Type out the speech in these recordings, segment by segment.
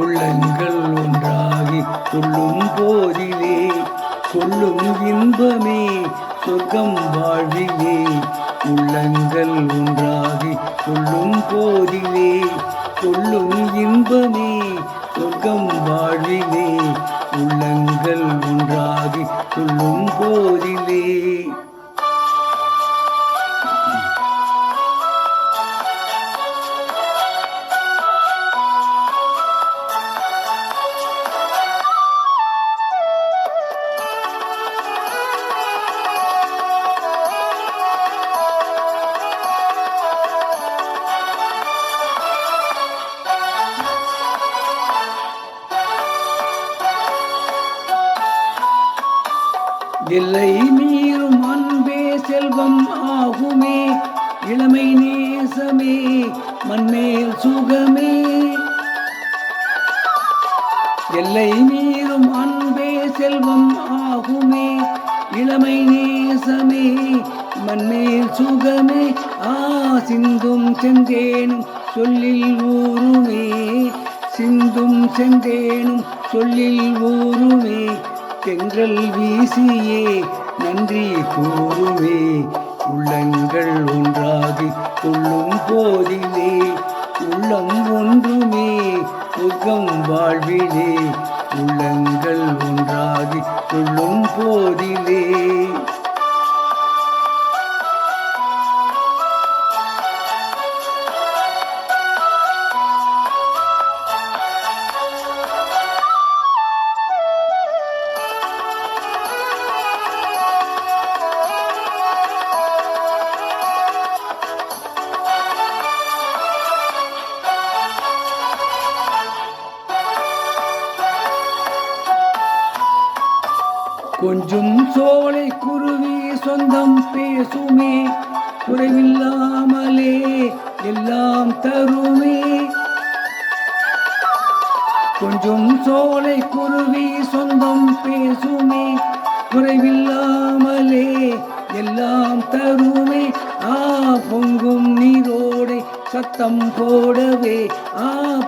உள்ளங்கள் ஒன்றாகி கொள்ளும் போதிலே கொள்ளும் இன்பமே சொர்க்கம் வாழ்விலே. உள்ளங்கள் ஒன்றாகி கொள்ளும் போதிலே கொள்ளும் இன்பமே சொர்க்கம் வாழ்விலே. உள்ளங்கள் ஒன்றாகி கொள்ளும் போதிலே. எல்லை மீறும் அன்பே செல்வம் ஆகுமே இளமை நேசமே மண்மேல் சுகமே. எல்லை மீறும் அன்பே செல்வம் ஆகுமே இளமை நேசமே மண்மேல் சுகமே. சிந்தும் செந்தேனும் சொல்லில் ஊருமே சிந்தும் செந்தேனும் சொல்லில் ஊருமே. தென்றல் வீசியே நன்றி கூறுமே. உள்ளங்கள் ஒன்றாகி கொள்ளும் போதிலே உள்ளம் ஒன்றுமே சொர்க்கம் வாழ்விலே. உள்ளங்கள் ஒன்றாகி கொள்ளும் போதிலே. கொஞ்சம் சோலை குருவி சொந்தம் பேசுமே குறைவில்லாமலே எல்லாம் தருமே. கொஞ்சம் சோலை குருவி சொந்தம் பேசுமே குறைவில்லாமலே எல்லாம் தருமே. பொங்கும் நீரோடை சத்தம் போடவே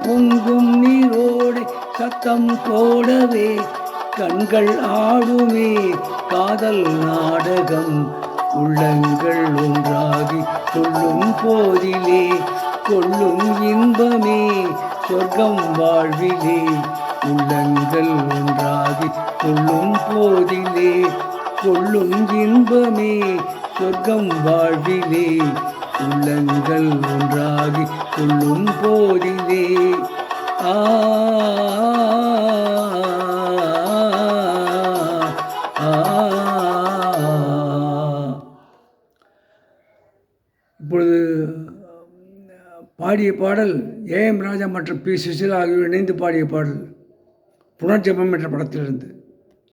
பொங்கும் நீரோடை சத்தம் போடவே. கண்கள் ஆடுமே காதல் நாடகம். உள்ளங்கள் ஒன்றாகி கொள்ளும் போதிலே கொள்ளும் இன்பமே சொர்க்கம் வாழ்விலே. உள்ளங்கள் ஒன்றாகி கொள்ளும் போதிலே கொள்ளும் இன்பமே சொர்க்கம் வாழ்விலே. உள்ளங்கள் ஒன்றாகி கொள்ளும் போதிலே. இப்பொழுது பாடிய பாடல் ஏஎம் ராஜா மற்றும் பி சுசிலா ஆகியோர் இணைந்து பாடிய பாடல் புனர்ஜெபம் என்ற படத்திலிருந்து.